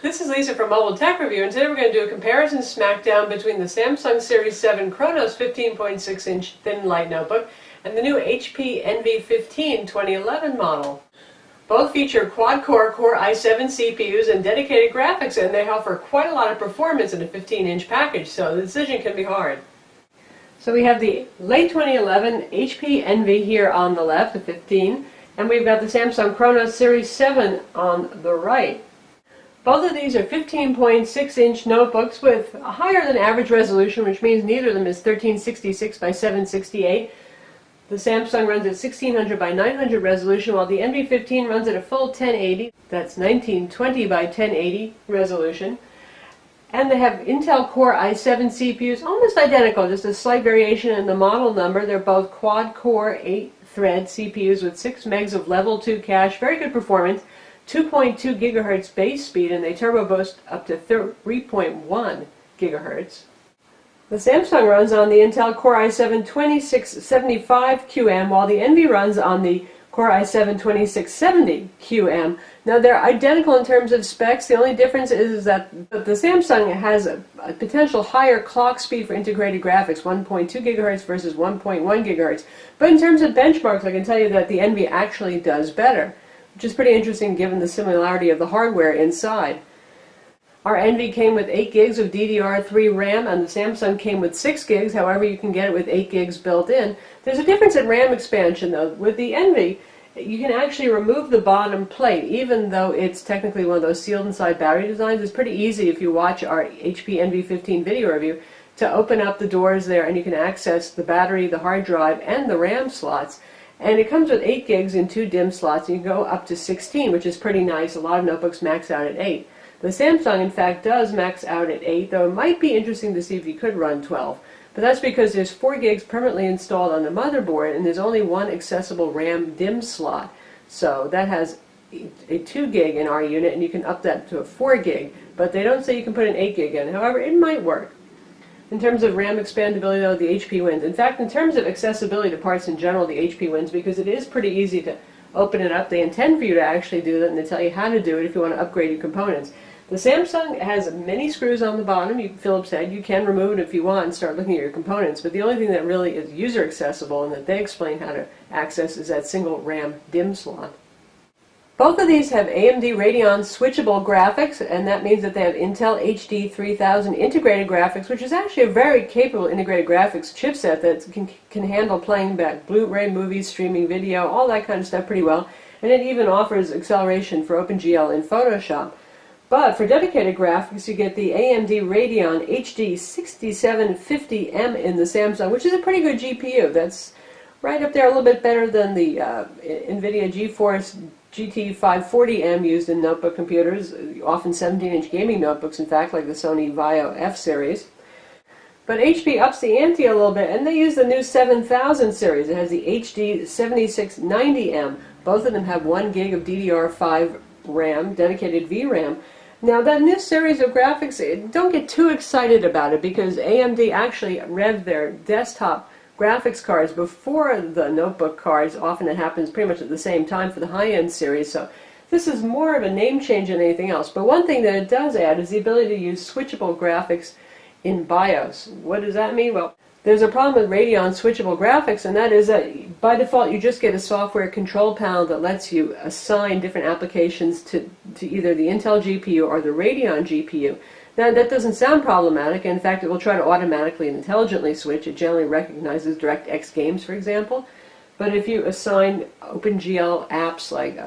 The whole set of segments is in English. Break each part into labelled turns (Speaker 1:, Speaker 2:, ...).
Speaker 1: This is Lisa from Mobile Tech Review, and today we're going to do a comparison Smackdown between the Samsung Series 7 Chronos 15.6-inch thin light notebook and the new HP Envy 15 2011 model. Both feature quad-core Core i7 CPUs and dedicated graphics, and they offer quite a lot of performance in a 15-inch package, so the decision can be hard. So we have the late 2011 HP Envy here on the left, the 15, and we've got the Samsung Chronos Series 7 on the right. Both of these are 15.6-inch notebooks with a higher than average resolution, which means neither of them is 1366 by 768. The Samsung runs at 1600 by 900 resolution, while the Envy 15 runs at a full 1080. That's 1920 by 1080 resolution. And they have Intel Core i7 CPUs, almost identical, just a slight variation in the model number. They're both quad-core 8-thread CPUs with 6 megs of level 2 cache, very good performance. 2.2 gigahertz base speed, and they turbo boost up to 3.1 gigahertz. The Samsung runs on the Intel Core i7 2675QM, while the Envy runs on the Core i7 2670QM. Now they're identical in terms of specs. The only difference is that the Samsung has a potential higher clock speed for integrated graphics, 1.2 gigahertz versus 1.1 gigahertz. But in terms of benchmarks, I can tell you that the Envy actually does better, which is pretty interesting given the similarity of the hardware inside. Our Envy came with 8 gigs of DDR3 RAM, and the Samsung came with 6 gigs, however you can get it with 8 gigs built in. There's a difference in RAM expansion though. With the Envy, you can actually remove the bottom plate, even though it's technically one of those sealed inside battery designs. It's pretty easy if you watch our HP Envy 15 video review to open up the doors there, and you can access the battery, the hard drive, and the RAM slots. And it comes with 8 gigs in 2 DIMM slots, and you can go up to 16, which is pretty nice. A lot of notebooks max out at 8. The Samsung, in fact, does max out at 8, though it might be interesting to see if you could run 12. But that's because there's 4 gigs permanently installed on the motherboard, and there's only one accessible RAM DIMM slot. So that has a 2 gig in our unit, and you can up that to a 4 gig. But they don't say you can put an 8 gig in. However, it might work. In terms of RAM expandability, though, the HP wins. In fact, in terms of accessibility to parts in general, the HP wins because it is pretty easy to open it up. They intend for you to actually do that, and they tell you how to do it if you want to upgrade your components. The Samsung has many screws on the bottom. Philips said you can remove it if you want and start looking at your components, but the only thing that really is user accessible and that they explain how to access is that single RAM DIMM slot. Both of these have AMD Radeon switchable graphics, and that means that they have Intel HD 3000 integrated graphics, which is actually a very capable integrated graphics chipset that can handle playing back Blu-ray movies, streaming video, all that kind of stuff pretty well, and it even offers acceleration for OpenGL in Photoshop. But for dedicated graphics, you get the AMD Radeon HD 6750M in the Samsung, which is a pretty good GPU. That's right up there, a little bit better than the NVIDIA GeForce GT540M used in notebook computers, often 17-inch gaming notebooks, in fact, like the Sony Vaio F series. But HP ups the ante a little bit, and they use the new 7000 series. It has the HD 7690M. Both of them have 1 gig of DDR5 RAM, dedicated VRAM. Now, that new series of graphics, don't get too excited about it because AMD actually revved their desktop graphics cards before the notebook cards. Often it happens pretty much at the same time for the high-end series, so this is more of a name change than anything else. But one thing that it does add is the ability to use switchable graphics in BIOS. What does that mean? Well, there's a problem with Radeon switchable graphics, and that is that by default you just get a software control panel that lets you assign different applications to either the Intel GPU or the Radeon GPU. Now, that doesn't sound problematic. In fact, it will try to automatically and intelligently switch. It generally recognizes DirectX games, for example. But if you assign OpenGL apps like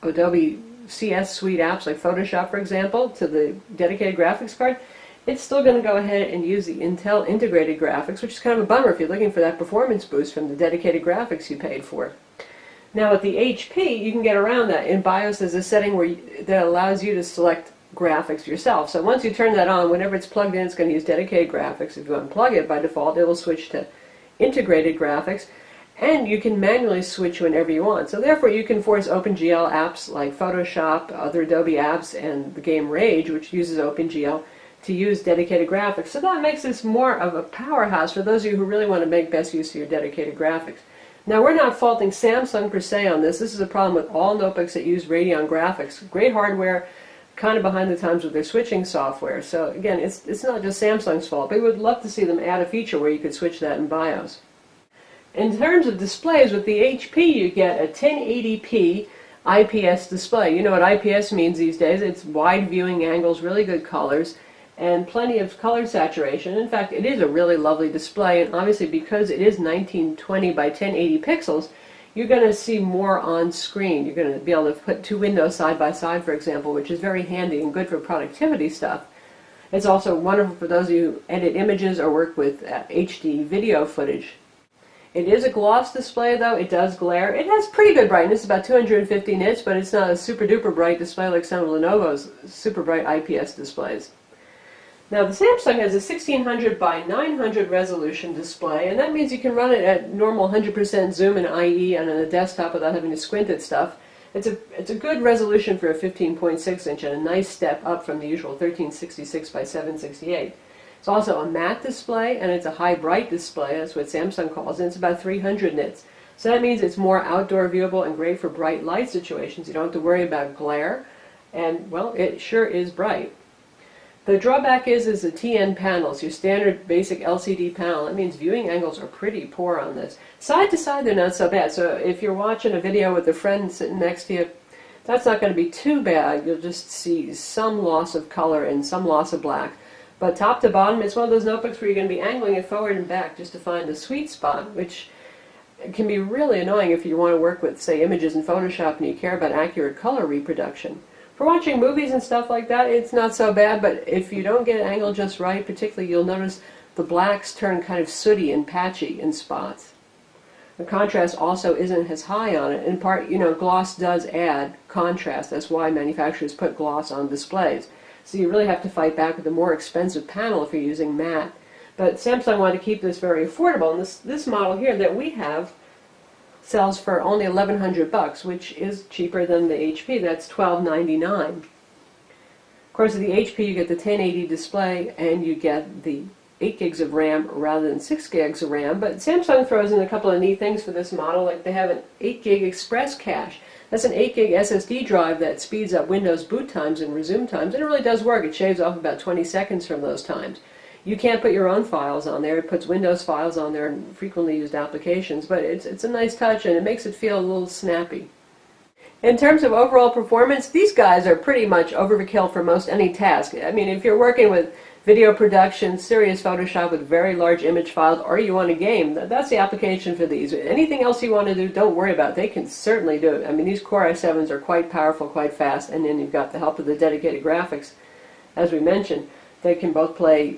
Speaker 1: Adobe CS Suite apps like Photoshop, for example, to the dedicated graphics card, it's still going to go ahead and use the Intel integrated graphics, which is kind of a bummer if you're looking for that performance boost from the dedicated graphics you paid for. Now, with the HP, you can get around that. In BIOS, there's a setting that allows you to select graphics yourself. So once you turn that on, whenever it's plugged in, it's going to use dedicated graphics. If you unplug it, by default, it will switch to integrated graphics, and you can manually switch whenever you want. So therefore, you can force OpenGL apps like Photoshop, other Adobe apps, and the game Rage, which uses OpenGL, to use dedicated graphics. So that makes this more of a powerhouse for those of you who really want to make best use of your dedicated graphics. Now, we're not faulting Samsung per se on this. This is a problem with all notebooks that use Radeon graphics. Great hardware, kind of behind the times with their switching software. So again, it's not just Samsung's fault, but we would love to see them add a feature where you could switch that in BIOS. In terms of displays, with the HP you get a 1080p IPS display. You know what IPS means these days. It's wide viewing angles, really good colors, and plenty of color saturation. In fact, it is a really lovely display, and obviously because it is 1920 by 1080 pixels, you're going to see more on screen. You're going to be able to put two windows side by side, for example, which is very handy and good for productivity stuff. It's also wonderful for those of you who edit images or work with HD video footage. It is a gloss display, though. It does glare. It has pretty good brightness, about 250 nits, but it's not a super duper bright display like some of Lenovo's super bright IPS displays. Now, the Samsung has a 1600 by 900 resolution display, and that means you can run it at normal 100% zoom and IE and on a desktop without having to squint at stuff. It's a good resolution for a 15.6 inch and a nice step up from the usual 1366 by 768. It's also a matte display, and it's a high bright display. That's what Samsung calls it. It's about 300 nits. So that means it's more outdoor viewable and great for bright light situations. You don't have to worry about glare, and, well, it sure is bright. The drawback is the TN panels, your standard basic LCD panel. That means viewing angles are pretty poor on this. Side to side, they're not so bad. So if you're watching a video with a friend sitting next to you, that's not going to be too bad. You'll just see some loss of color and some loss of black. But top to bottom, it's one of those notebooks where you're going to be angling it forward and back just to find the sweet spot, which can be really annoying if you want to work with, say, images in Photoshop and you care about accurate color reproduction. For watching movies and stuff like that, it's not so bad, but if you don't get it angled just right, particularly you'll notice the blacks turn kind of sooty and patchy in spots. The contrast also isn't as high on it. In part, gloss does add contrast. That's why manufacturers put gloss on displays. So you really have to fight back with a more expensive panel if you're using matte. But Samsung wanted to keep this very affordable, and this model here that we have sells for only $1,100, which is cheaper than the HP. That's $1,299. Of course, with the HP, you get the 1080 display, and you get the 8 gigs of RAM rather than 6 gigs of RAM. But Samsung throws in a couple of neat things for this model, like they have an 8 gig express cache. That's an 8 gig SSD drive that speeds up Windows boot times and resume times, and it really does work. It shaves off about 20 seconds from those times. You can't put your own files on there. It puts Windows files on there and frequently used applications, but it's a nice touch, and it makes it feel a little snappy. In terms of overall performance, these guys are pretty much overkill for most any task. I mean, if you're working with video production, serious Photoshop with very large image files, or you want a game, that's the application for these. Anything else you want to do, don't worry about it. They can certainly do it. I mean, these Core i7s are quite powerful, quite fast, and then you've got the help of the dedicated graphics. As we mentioned, they can both play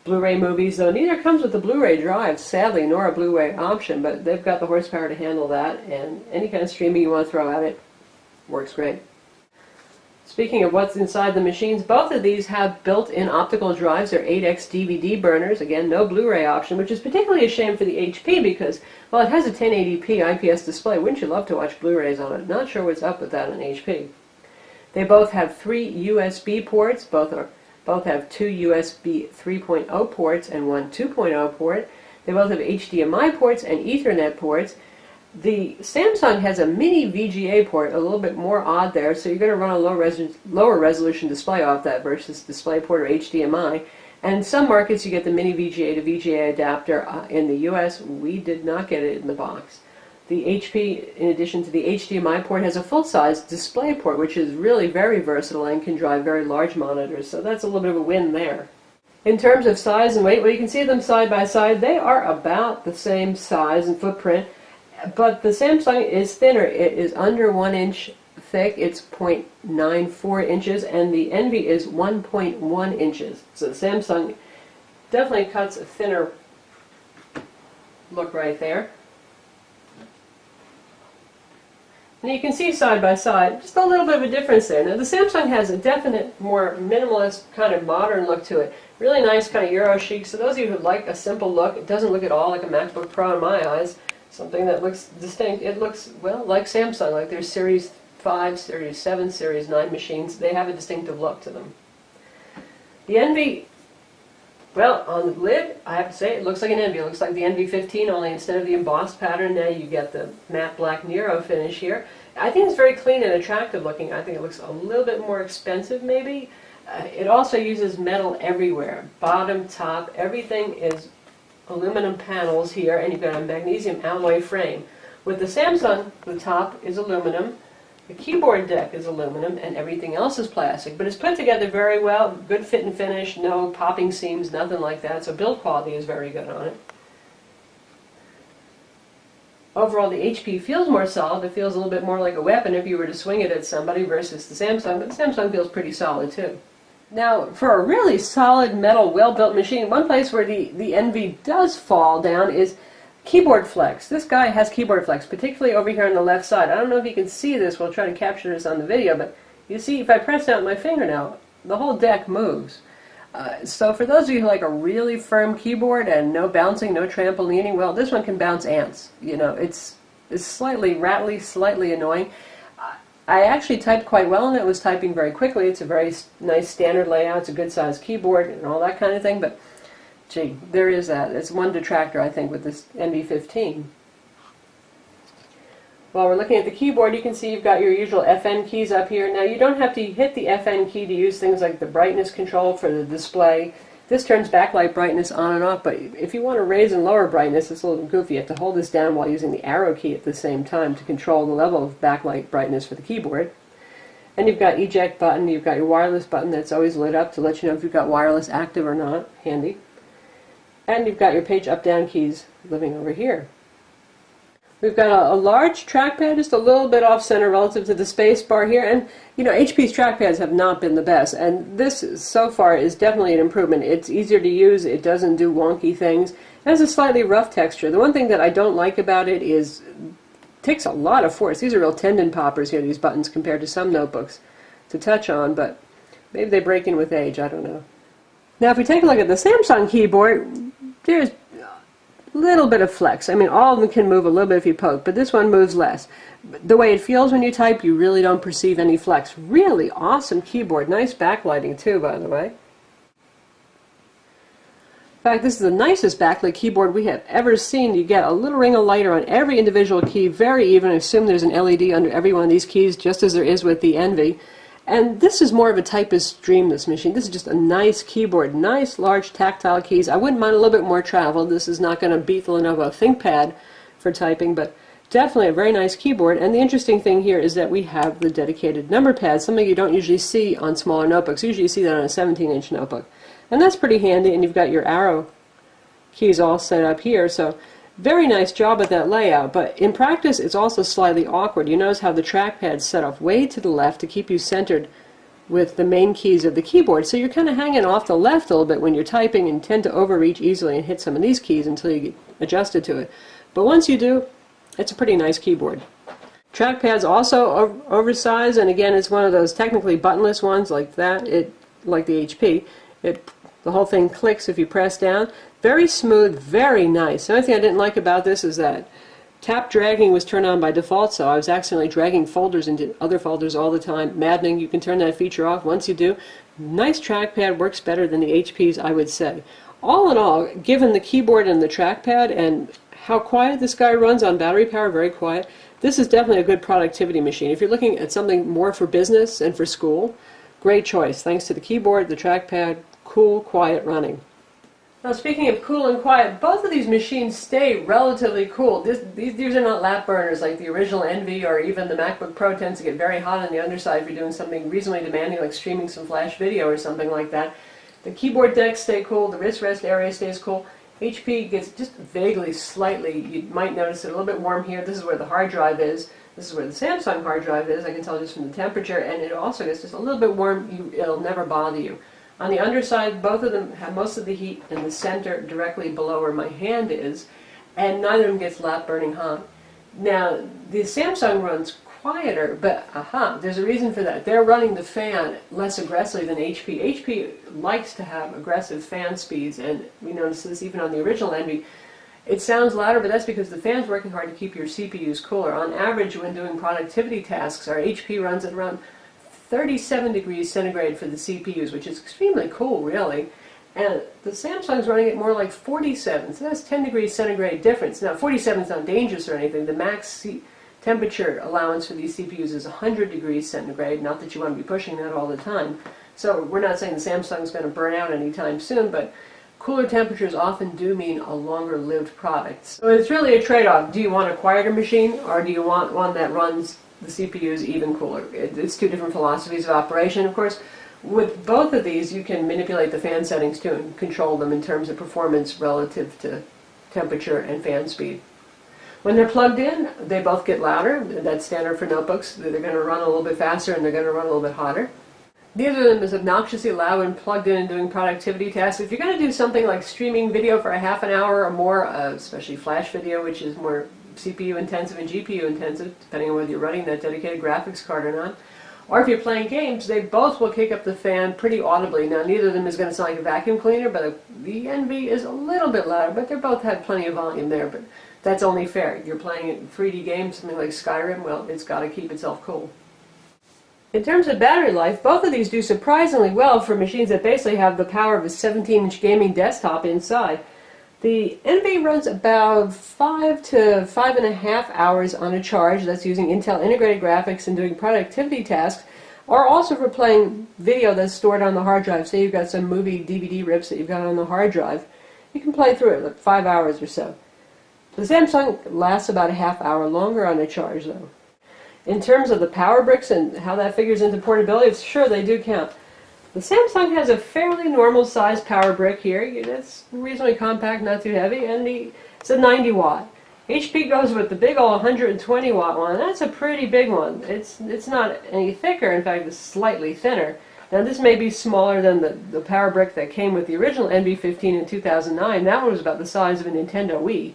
Speaker 1: Blu-ray movies, though neither comes with a Blu-ray drive, sadly, nor a Blu-ray option, but they've got the horsepower to handle that, and any kind of streaming you want to throw at it works great. Speaking of what's inside the machines, both of these have built-in optical drives. They're 8x DVD burners. Again, no Blu-ray option, which is particularly a shame for the HP because, well, it has a 1080p IPS display. Wouldn't you love to watch Blu-rays on it? Not sure what's up with that on HP. They both have 3 USB ports. Both have 2 USB 3.0 ports and 1 2.0 port. They both have HDMI ports and Ethernet ports. The Samsung has a mini VGA port, a little bit more odd there, so you're going to run a lower resolution display off that versus DisplayPort or HDMI. And in some markets you get the mini VGA to VGA adapter. In the US, we did not get it in the box. The HP, in addition to the HDMI port, has a full-size display port, which is really very versatile and can drive very large monitors, so that's a little bit of a win there. In terms of size and weight, well, you can see them side by side. They are about the same size and footprint, but the Samsung is thinner. It is under 1 inch thick. It's 0.94 inches, and the Envy is 1.1 inches. So the Samsung definitely cuts a thinner look right there. And you can see side by side, just a little bit of a difference there. Now the Samsung has a definite, more minimalist, kind of modern look to it. Really nice, kind of Euro chic. So those of you who like a simple look, it doesn't look at all like a MacBook Pro in my eyes. Something that looks distinct. It looks, well, like Samsung, like their Series 5, Series 7, Series 9 machines. They have a distinctive look to them. The Envy, well, on the lid, I have to say, it looks like an Envy. It looks like the Envy 15, only instead of the embossed pattern, now you get the matte black Nero finish here. I think it's very clean and attractive looking. I think it looks a little bit more expensive maybe. It also uses metal everywhere. Bottom, top, everything is aluminum panels here, and you've got a magnesium alloy frame. With the Samsung, the top is aluminum, the keyboard deck is aluminum, and everything else is plastic. But it's put together very well, good fit and finish, no popping seams, nothing like that, so build quality is very good on it. Overall, the HP feels more solid. It feels a little bit more like a weapon if you were to swing it at somebody versus the Samsung, but the Samsung feels pretty solid too. Now, for a really solid metal, well-built machine, one place where the envy does fall down is keyboard flex. This guy has keyboard flex, particularly over here on the left side. I don't know if you can see this. We'll try to capture this on the video, but you see, if I press down my finger now, the whole deck moves. So for those of you who like a really firm keyboard and no bouncing, no trampolining, well, this one can bounce ants. You know, it's slightly rattly, slightly annoying. I actually typed quite well, and it was typing very quickly. It's a very nice standard layout. It's a good sized keyboard and all that kind of thing, but gee, there is that. It's one detractor, I think, with this NV15. While we're looking at the keyboard, you can see you've got your usual FN keys up here. Now, you don't have to hit the FN key to use things like the brightness control for the display. This turns backlight brightness on and off, but if you want to raise and lower brightness, it's a little goofy. You have to hold this down while using the arrow key at the same time to control the level of backlight brightness for the keyboard. And you've got eject button, you've got your wireless button that's always lit up to let you know if you've got wireless active or not, handy. And you've got your page up-down keys living over here. We've got a large trackpad, just a little bit off-center relative to the space bar here, and you know, HP's trackpads have not been the best, and this so far is definitely an improvement. It's easier to use, it doesn't do wonky things, it has a slightly rough texture. The one thing that I don't like about it is it takes a lot of force. These are real tendon poppers here, these buttons, compared to some notebooks to touch on, but maybe they break in with age, I don't know. Now if we take a look at the Samsung keyboard, there's little bit of flex. I mean, all of them can move a little bit if you poke, but this one moves less. The way it feels when you type, you really don't perceive any flex. Really awesome keyboard. Nice backlighting too, by the way. In fact, this is the nicest backlit keyboard we have ever seen. You get a little ring of light on every individual key, very even. I assume there's an LED under every one of these keys, just as there is with the Envy. And this is more of a typist's dream, this machine. This is just a nice keyboard, nice large tactile keys. I wouldn't mind a little bit more travel. This is not going to beat the Lenovo ThinkPad for typing, but definitely a very nice keyboard. And the interesting thing here is that we have the dedicated number pad, something you don't usually see on smaller notebooks. Usually you see that on a 17-inch notebook. And that's pretty handy, and you've got your arrow keys all set up here, so very nice job at that layout, but in practice it's also slightly awkward. You notice how the trackpad's set off way to the left to keep you centered with the main keys of the keyboard, so you're kind of hanging off the left a little bit when you're typing and tend to overreach easily and hit some of these keys until you get adjusted to it. But once you do, it's a pretty nice keyboard. Trackpad's also oversized, and again it's one of those technically buttonless ones like that, like the HP. The whole thing clicks if you press down. Very smooth, very nice. The only thing I didn't like about this is that tap dragging was turned on by default, so I was accidentally dragging folders into other folders all the time. Maddening. You can turn that feature off. Once you do, nice trackpad, works better than the HP's, I would say. All in all, given the keyboard and the trackpad and how quiet this guy runs on battery power, very quiet, this is definitely a good productivity machine. If you're looking at something more for business and for school, great choice. Thanks to the keyboard, the trackpad, cool, quiet running. Now, speaking of cool and quiet, both of these machines stay relatively cool. These are not lap burners like the original Envy or even the MacBook Pro tends to get very hot on the underside if you're doing something reasonably demanding like streaming some flash video or something like that. The keyboard decks stay cool, the wrist rest area stays cool. HP gets just vaguely, slightly, you might notice it a little bit warm here. This is where the hard drive is. This is where the Samsung hard drive is. I can tell just from the temperature, and it also gets just a little bit warm. It'll never bother you. On the underside, both of them have most of the heat in the center directly below where my hand is, and neither of them gets lap burning hot. Now, the Samsung runs quieter, but there's a reason for that. They're running the fan less aggressively than HP. HP likes to have aggressive fan speeds, and we notice this even on the original Envy. It sounds louder, but that's because the fan's working hard to keep your CPUs cooler. On average, when doing productivity tasks, our HP runs at around 37 degrees centigrade for the CPUs, which is extremely cool, really. And the Samsung's running at more like 47, so that's 10 degrees centigrade difference. Now, 47 is not dangerous or anything. The max temperature allowance for these CPUs is 100 degrees centigrade, not that you want to be pushing that all the time. So we're not saying the Samsung's going to burn out anytime soon, but cooler temperatures often do mean a longer lived product. So it's really a trade-off. Do you want a quieter machine, or do you want one that runs the CPUs even cooler? It's two different philosophies of operation. Of course, with both of these, you can manipulate the fan settings too and control them in terms of performance relative to temperature and fan speed. When they're plugged in, they both get louder. That's standard for notebooks. They're going to run a little bit faster and they're going to run a little bit hotter. Neither of them is obnoxiously loud when plugged in and doing productivity tasks. If you're going to do something like streaming video for a half an hour or more, especially flash video, which is more CPU intensive and GPU intensive, depending on whether you're running that dedicated graphics card or not, or if you're playing games, they both will kick up the fan pretty audibly. Now, neither of them is going to sound like a vacuum cleaner, but the Envy is a little bit louder, but they both had plenty of volume there. But that's only fair. If you're playing a 3D game, something like Skyrim, well, it's got to keep itself cool. In terms of battery life, both of these do surprisingly well for machines that basically have the power of a 17-inch gaming desktop inside. The Envy runs about 5 to 5.5 hours on a charge. That's using Intel integrated graphics and doing productivity tasks, or also for playing video that's stored on the hard drive. Say you've got some movie DVD rips that you've got on the hard drive. You can play through it like 5 hours or so. The Samsung lasts about a half hour longer on a charge, though. In terms of the power bricks and how that figures into portability, sure, they do count. The Samsung has a fairly normal sized power brick here. It's reasonably compact, not too heavy, and it's a 90 watt. HP goes with the big old 120 watt one. That's a pretty big one. It's not any thicker, in fact it's slightly thinner. Now this may be smaller than the power brick that came with the original NV15 in 2009. That one was about the size of a Nintendo Wii.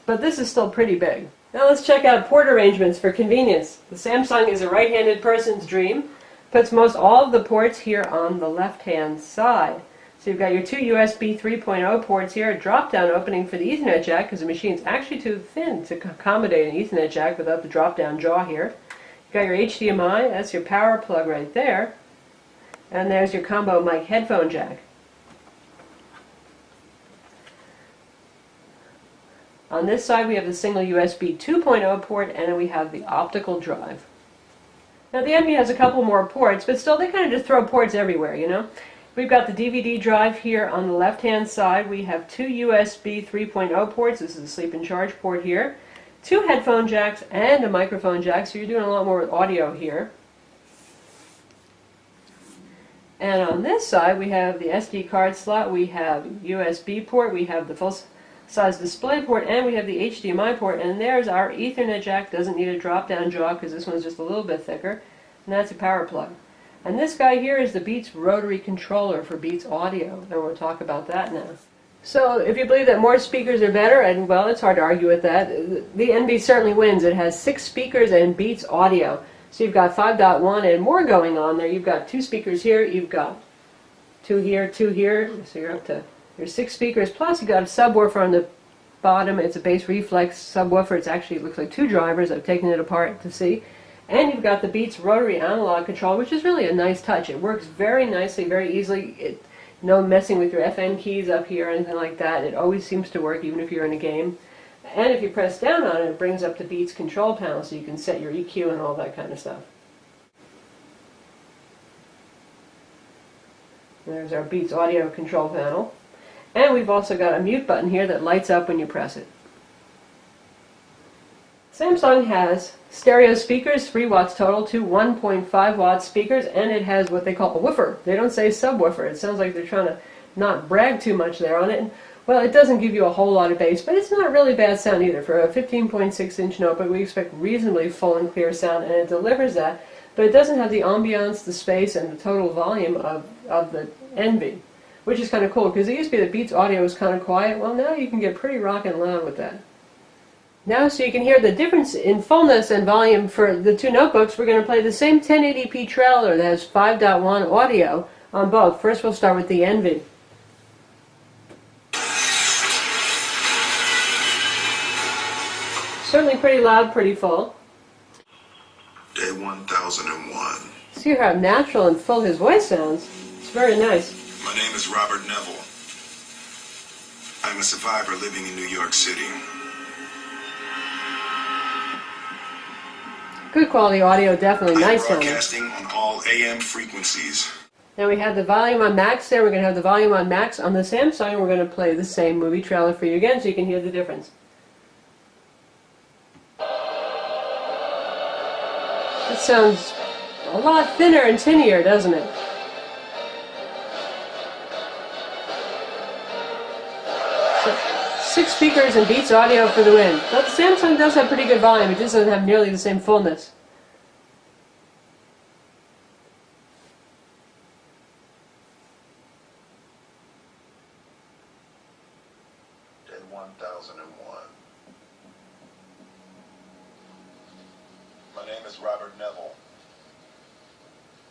Speaker 1: But this is still pretty big. Now let's check out port arrangements for convenience. The Samsung is a right-handed person's dream. Puts most all of the ports here on the left-hand side. So you've got your two USB 3.0 ports here, a drop-down opening for the Ethernet jack, because the machine's actually too thin to accommodate an Ethernet jack without the drop-down jaw here. You've got your HDMI, that's your power plug right there. And there's your combo mic headphone jack. On this side we have the single USB 2.0 port, and then we have the optical drive. Now the Envy has a couple more ports, but still they kind of just throw ports everywhere, you know. We've got the DVD drive here on the left-hand side. We have two USB 3.0 ports. This is a sleep and charge port here. Two headphone jacks and a microphone jack, so you're doing a lot more with audio here. And on this side we have the SD card slot, we have USB port, we have the full-size display port, and we have the HDMI port, and there's our Ethernet jack. Doesn't need a drop-down jaw because this one's just a little bit thicker, and that's a power plug. And this guy here is the Beats rotary controller for Beats audio, and we'll talk about that now. So if you believe that more speakers are better, and well, it's hard to argue with that, the Envy certainly wins. It has 6 speakers and Beats audio. So you've got 5.1 and more going on there. You've got 2 speakers here, you've got 2 here, so you're up to your 6 speakers, plus you've got a subwoofer on the bottom. It's a bass reflex subwoofer. It actually looks like 2 drivers. I've taken it apart to see. And you've got the Beats rotary analog control, which is really a nice touch. It works very nicely, very easily. No messing with your FN keys up here or anything like that. It always seems to work, even if you're in a game. And if you press down on it, it brings up the Beats control panel, so you can set your EQ and all that kind of stuff. There's our Beats audio control panel. And we've also got a mute button here that lights up when you press it. Samsung has stereo speakers, 3 watts total, 2 1.5 watt speakers, and it has what they call a woofer. They don't say subwoofer. It sounds like they're trying to not brag too much there on it. And, well, it doesn't give you a whole lot of bass, but it's not really bad sound either. For a 15.6-inch notebook, we expect reasonably full and clear sound, and it delivers that. But it doesn't have the ambiance, the space, and the total volume of the Envy, which is kind of cool, because it used to be that Beats audio was kind of quiet. Well, now you can get pretty rockin' loud with that. Now, so you can hear the difference in fullness and volume for the 2 notebooks, we're going to play the same 1080p trailer that has 5.1 audio on both. First, we'll start with the Envy. Certainly pretty loud, pretty full.
Speaker 2: Day 1001.
Speaker 1: See how natural and full his voice sounds. It's very nice.
Speaker 2: My name is Robert Neville. I'm a survivor living in New York City.
Speaker 1: Good quality audio, definitely nice sounding.
Speaker 2: Broadcasting on all AM frequencies.
Speaker 1: Now we have the volume on max there. We're going to have the volume on max on the Samsung. We're going to play the same movie trailer for you again so you can hear the difference. It sounds a lot thinner and tinnier, doesn't it? So, 6 speakers and Beats audio for the win. But the Samsung does have pretty good volume. It just doesn't have nearly the same fullness.
Speaker 2: Day 1001. My name is Robert Neville.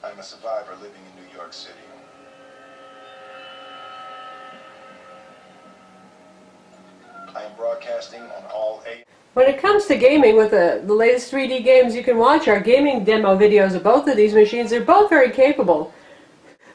Speaker 2: I'm a survivor living in New York City. I am broadcasting on all AM.
Speaker 1: When it comes to gaming with the latest 3D games, you can watch our gaming demo videos of both of these machines. They're both very capable.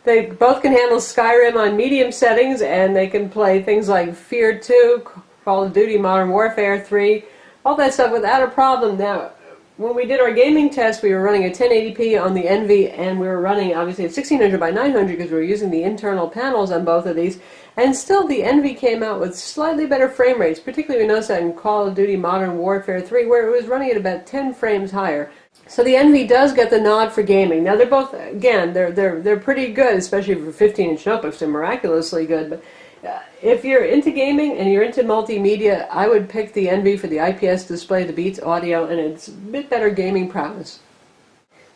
Speaker 1: They both can handle Skyrim on medium settings, and they can play things like Fear 2, Call of Duty, Modern Warfare 3, all that stuff without a problem. Now, when we did our gaming test, we were running at 1080p on the Envy, and we were running obviously at 1600 by 900 because we were using the internal panels on both of these. And still, the Envy came out with slightly better frame rates. Particularly, we noticed that in Call of Duty Modern Warfare 3, where it was running at about 10 frames higher. So the Envy does get the nod for gaming. Now, they're both, again, they're pretty good, especially for 15-inch notebooks. They're miraculously good. But if you're into gaming and you're into multimedia, I would pick the Envy for the IPS display, the Beats audio, and it's a bit better gaming prowess.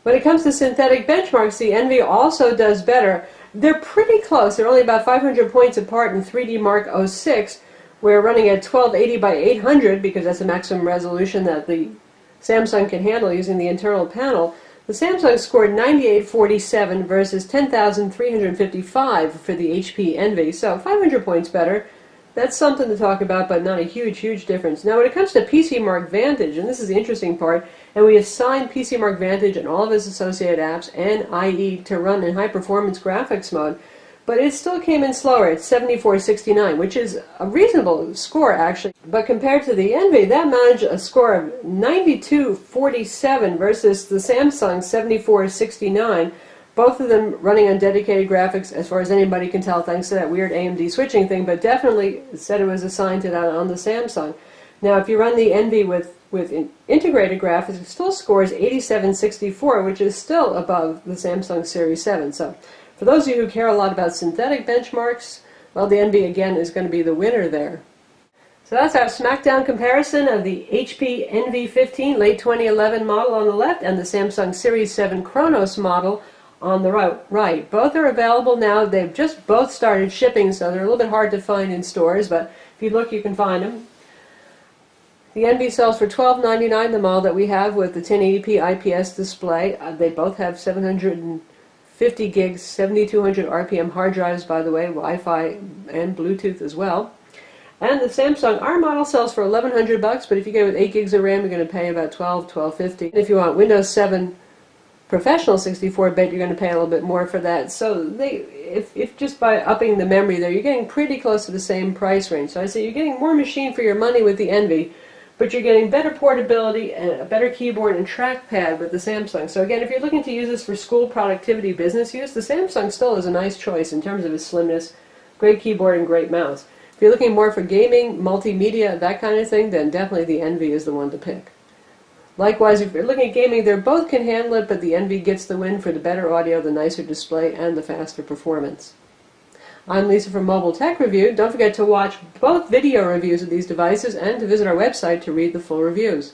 Speaker 1: When it comes to synthetic benchmarks, the Envy also does better. They're pretty close. They're only about 500 points apart in 3D Mark 06. We're running at 1280 by 800 because that's the maximum resolution that the Samsung can handle using the internal panel. The Samsung scored 9847 versus 10,355 for the HP Envy, so 500 points better. That's something to talk about, but not a huge difference. Now, when it comes to PC Mark Vantage, and this is the interesting part, and we assigned PC Mark Vantage and all of its associated apps and IE to run in high-performance graphics mode, but it still came in slower at 7469, which is a reasonable score, actually. But compared to the Envy, that managed a score of 9247 versus the Samsung 7469. Both of them running on dedicated graphics, as far as anybody can tell, thanks to that weird AMD switching thing, but definitely said it was assigned to that on the Samsung. Now, if you run the Envy with integrated graphics, it still scores 8764, which is still above the Samsung Series 7. So, for those of you who care a lot about synthetic benchmarks, well, the Envy, again, is going to be the winner there. So that's our Smackdown comparison of the HP Envy 15 late 2011 model on the left and the Samsung Series 7 Chronos model on the right. Both are available now. They've just both started shipping, so they're a little bit hard to find in stores, but if you look, you can find them. The Envy sells for $12.99, the model that we have with the 1080p IPS display. They both have 750 gigs, 7200 RPM hard drives, by the way, Wi-Fi and Bluetooth as well. And the Samsung, our model sells for $1,100, but if you get it with 8 gigs of RAM, you're going to pay about $12.50. And if you want Windows 7 Professional 64-bit, you're going to pay a little bit more for that. So if just by upping the memory there, you're getting pretty close to the same price range. So I say you're getting more machine for your money with the Envy, but you're getting better portability and a better keyboard and trackpad with the Samsung. So again, if you're looking to use this for school productivity, business use, the Samsung still is a nice choice in terms of its slimness, great keyboard and great mouse. If you're looking more for gaming, multimedia, that kind of thing, then definitely the Envy is the one to pick. Likewise, if you're looking at gaming, they both can handle it, but the Envy gets the win for the better audio, the nicer display, and the faster performance. I'm Lisa from Mobile Tech Review. Don't forget to watch both video reviews of these devices and to visit our website to read the full reviews.